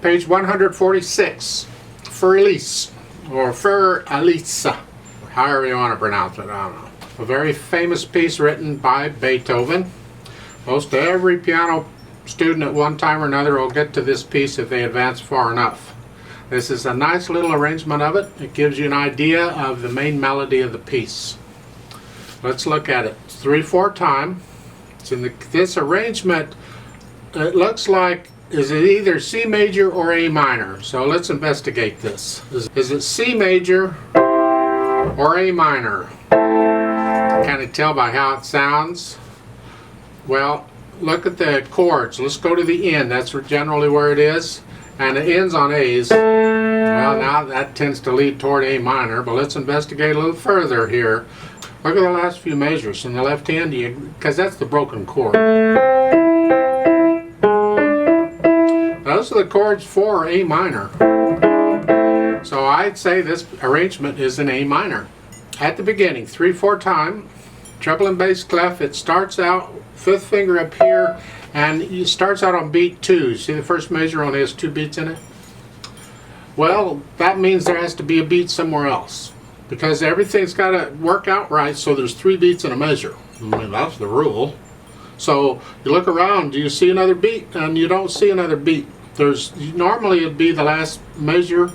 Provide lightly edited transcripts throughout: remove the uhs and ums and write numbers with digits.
Page 146, Für Elise, or Für Elise, however you want to pronounce it, I don't know. A very famous piece written by Beethoven. Most every piano student at one time or another will get to this piece if they advance far enough. This is a nice little arrangement of it. It gives you an idea of the main melody of the piece. Let's look at it. It's 3/4 time. It's in this arrangement. It looks like, is it either C major or A minor? So let's investigate this. Is it C major or A minor? Kind of tell by how it sounds. Well, look at the chords. Let's go to the end. That's generally where it is. And it ends on A's. Well, now that tends to lead toward A minor, but let's investigate a little further here. Look at the last few measures in the left hand, because that's the broken chord. Those are the chords for A minor. So I'd say this arrangement is in A minor. At the beginning, 3/4 time, treble and bass clef. It starts out, fifth finger up here, and it starts out on beat 2. See the first measure only has 2 beats in it? Well, that means there has to be a beat somewhere else, because everything's got to work out right, so there's 3 beats in a measure. I mean, that's the rule. So you look around, do you see another beat? And you don't see another beat. Normally it'd be the last measure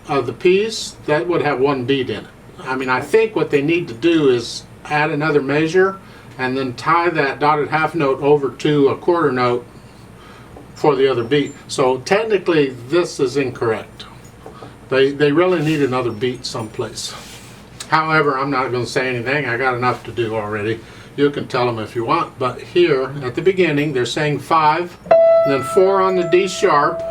of the piece that would have 1 beat in it. I mean, I think what they need to do is add another measure and then tie that dotted half note over to a quarter note for the other beat. So technically this is incorrect. They really need another beat someplace. However, I'm not going to say anything. I got enough to do already. You can tell them if you want, but here at the beginning they're saying 5, and then 4 on the D sharp.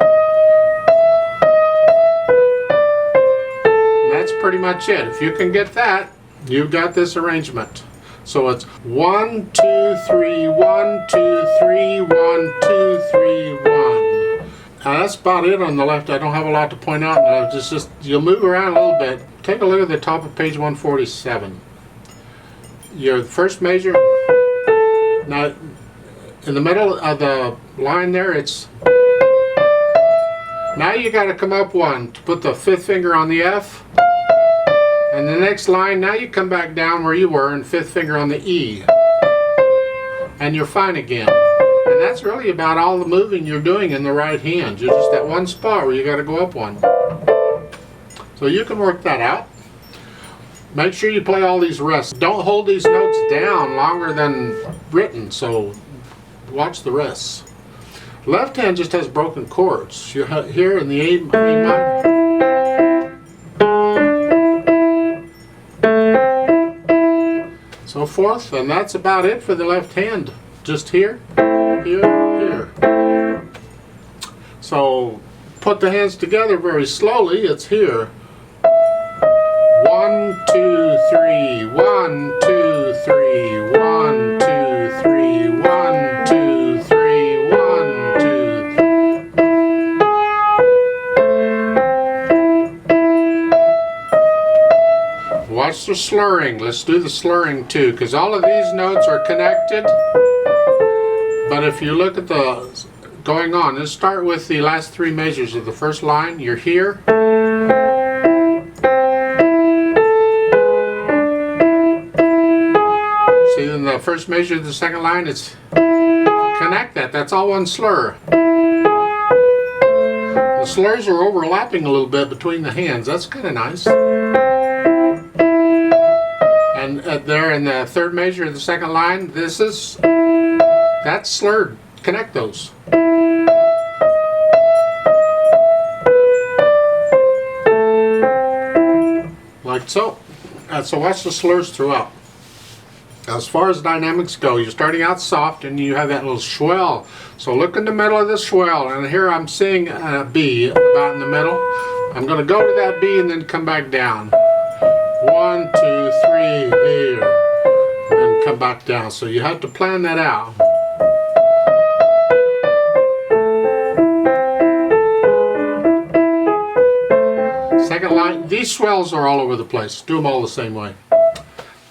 And that's pretty much it. If you can get that, you've got this arrangement. So it's 1, 2, 3, 1, 2, 3, 1, 2, 3, 1. Now that's about it on the left. I don't have a lot to point out. Now just you'll move around a little bit. Take a look at the top of page 147. Your first measure, now in the middle of the line there, it's, now you got to come up 1 to put the 5th finger on the F, and the next line, now you come back down where you were and 5th finger on the E, and you're fine again. And that's really about all the moving you're doing in the right hand. You're just at one spot where you got to go up 1. So you can work that out. Make sure you play all these rests. Don't hold these notes down longer than written, so watch the rests. Left hand just has broken chords. You have here in the A minor. So forth, and that's about it for the left hand. Just here, here, here. So put the hands together very slowly. It's here. 1, 2, 3, 1, 2, 3, 1, 2, 3, 1, 2, 3, 1, 2. Watch the slurring. Let's do the slurring too, because all of these notes are connected. But if you look at the going on, let's start with the last 3 measures of the first line. You're here. See, in the first measure of the second line, it's connect that. That's all one slur. The slurs are overlapping a little bit between the hands. That's kind of nice. And there in the third measure of the second line, that's slurred. Connect those. Like so. So watch the slurs throughout. As far as dynamics go, you're starting out soft and you have that little swell. So look in the middle of the swell, and here I'm seeing a B about in the middle. I'm going to go to that B and then come back down. 1, 2, 3, here, and then come back down. So you have to plan that out. Second line, these swells are all over the place. Do them all the same way.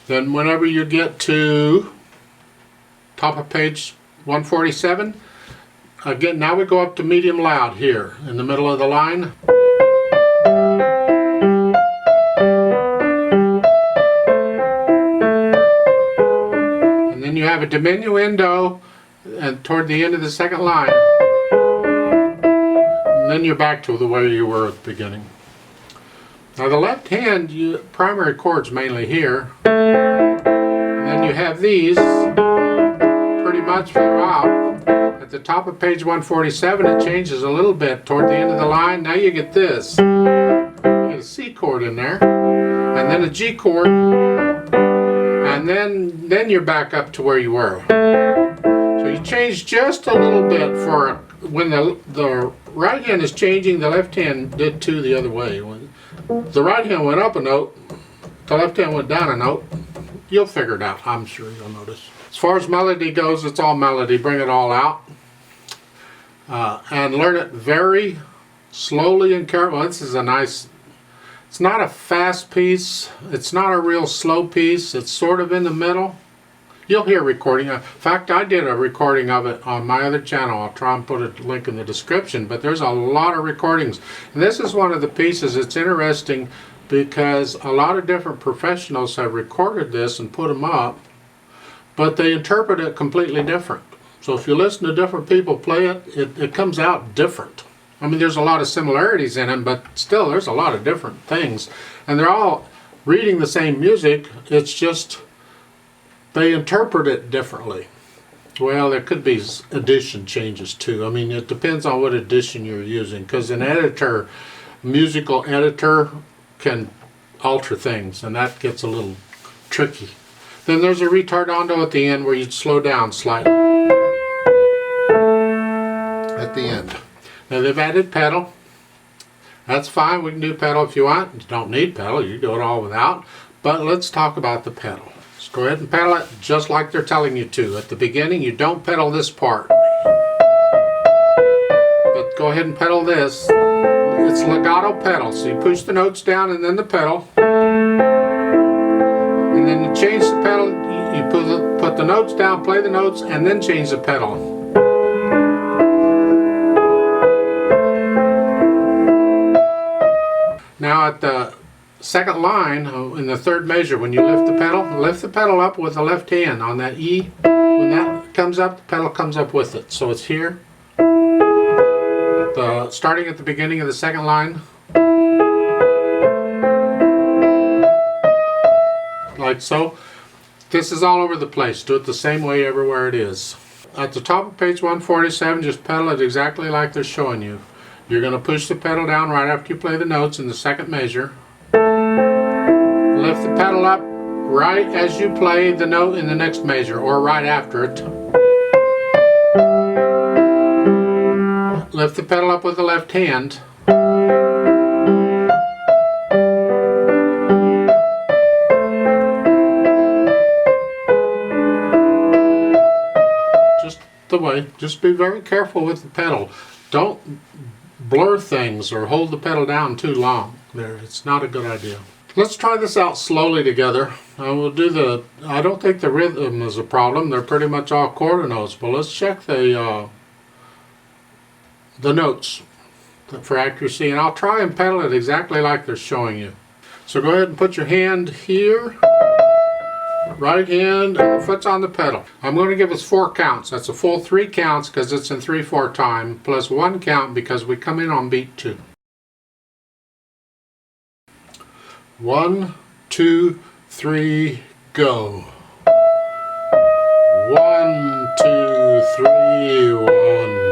Then whenever you get to top of page 147, Again, now we go up to medium loud here in the middle of the line. And then you have a diminuendo and toward the end of the second line. And then you're back to the way you were at the beginning. Now the left hand, primary chords mainly here. And then you have these pretty much throughout. At the top of page 147 it changes a little bit toward the end of the line. Now you get this. You get a C chord in there. And then a G chord. And then you're back up to where you were. So you change just a little bit for when the right hand is changing, the left hand did too the other way. When the right hand went up a note, the left hand went down a note. You'll figure it out, I'm sure you'll notice. As far as melody goes, it's all melody. Bring it all out. And learn it very slowly and carefully. This is a nice, it's not a fast piece. It's not a real slow piece. It's sort of in the middle. You'll hear recording. In fact, I did a recording of it on my other channel. I'll try and put a link in the description, but there's a lot of recordings. And this is one of the pieces. It's interesting because a lot of different professionals have recorded this and put them up, but they interpret it completely different. So if you listen to different people play it, it comes out different. I mean, there's a lot of similarities in them, but still there's a lot of different things. And they're all reading the same music, it's just they interpret it differently. Well, there could be edition changes too. I mean, it depends on what edition you're using, because an editor, musical editor, can alter things, and that gets a little tricky. Then there's a retardando at the end where you'd slow down slightly at the end. Now they've added pedal. That's fine, we can do pedal if you want. You don't need pedal, you do it all without. But let's talk about the pedal. Just go ahead and pedal it just like they're telling you to. At the beginning, you don't pedal this part. But go ahead and pedal this. It's legato pedal, so you push the notes down and then the pedal. And then you change the pedal, you put the notes down, play the notes, and then change the pedal. Now at the second line, in the third measure, when you lift the pedal up with the left hand on that E. When that comes up, the pedal comes up with it. So it's here. Starting at the beginning of the second line. Like so. This is all over the place. Do it the same way everywhere it is. At the top of page 147, just pedal it exactly like they're showing you. You're going to push the pedal down right after you play the notes in the second measure. Lift the pedal up right as you play the note in the next measure, or right after it. Lift the pedal up with the left hand. Just the way. Just be very careful with the pedal. Don't blur things or hold the pedal down too long. It's not a good idea. Let's try this out slowly together. We'll do I don't think the rhythm is a problem. They're pretty much all quarter notes, but let's check the notes for accuracy, and I'll try and pedal it exactly like they're showing you. So go ahead and put your hand here, right hand, and the foot's on the pedal. I'm going to give us 4 counts. That's a full 3 counts because it's in 3/4 time, plus 1 count because we come in on beat 2. 1, 2, 3, go. 1, 2, 3, 1.